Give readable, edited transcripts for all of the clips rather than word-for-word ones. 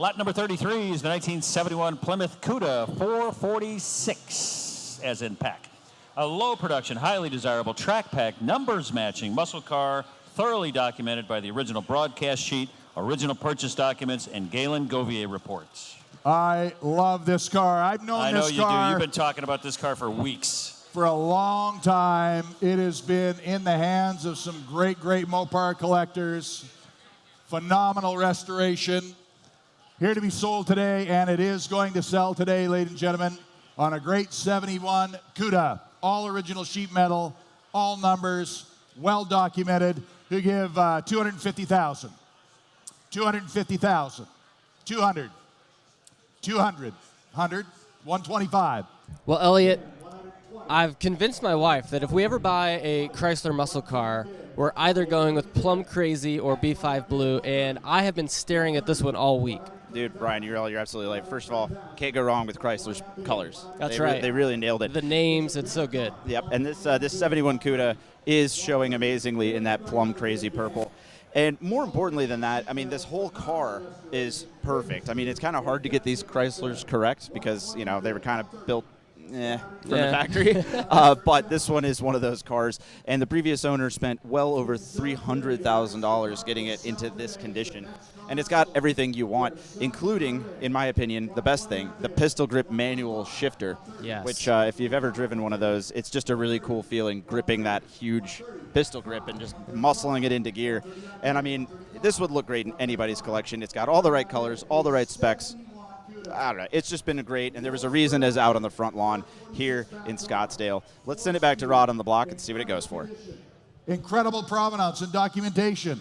Lot number 33 is the 1971 Plymouth Cuda 446, as in pack. A low production, highly desirable Track Pak, numbers matching muscle car, thoroughly documented by the original broadcast sheet, original purchase documents, and Galen Govier reports. I love this car. I've known this car. I know you do. You've been talking about this car for weeks. For a long time. It has been in the hands of some great Mopar collectors. Phenomenal restoration. Here to be sold today, and it is going to sell today, ladies and gentlemen, on a great 71 Cuda. All original sheet metal, all numbers, well documented. We give 250,000, 250,000, 200, 200, 100, 125. Well, Elliot, I've convinced my wife that if we ever buy a Chrysler muscle car, we're either going with Plum Crazy or B5 Blue, and I have been staring at this one all week. Dude, Brian, you're absolutely right. First of all, can't go wrong with Chrysler's colors. That's right. They really nailed it. The names, it's so good. Yep, and this 71 Cuda is showing amazingly in that Plum Crazy purple. And more importantly than that, I mean, this whole car is perfect. I mean, it's kind of hard to get these Chryslers correct because, you know, they were kind of built from the factory. But this one is one of those cars. And the previous owner spent well over $300,000 getting it into this condition. And it's got everything you want, including, in my opinion, the best thing, the pistol grip manual shifter. Yes. Which, if you've ever driven one of those, it's just a really cool feeling, gripping that huge pistol grip and just muscling it into gear. And, I mean, this would look great in anybody's collection. It's got all the right colors, all the right specs. I don't know. It's just been great, and there was a reason it's out on the front lawn here in Scottsdale. Let's send it back to Rod on the block and see what it goes for. Incredible provenance and documentation.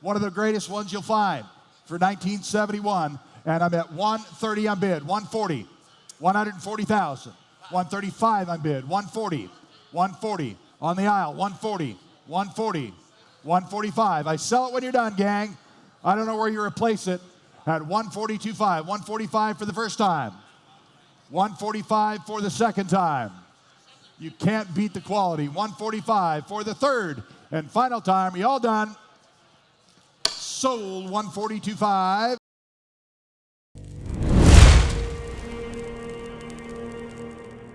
One of the greatest ones you'll find for 1971, and I'm at 130 on bid, 140, 140,000, 135 on bid, 140, 140 on the aisle, 140, 140, 145. I sell it when you're done, gang. I don't know where you replace it. At 142.5, 145 for the first time, 145 for the second time. You can't beat the quality. 145 for the third and final time. Are you all done? Sold 142.5.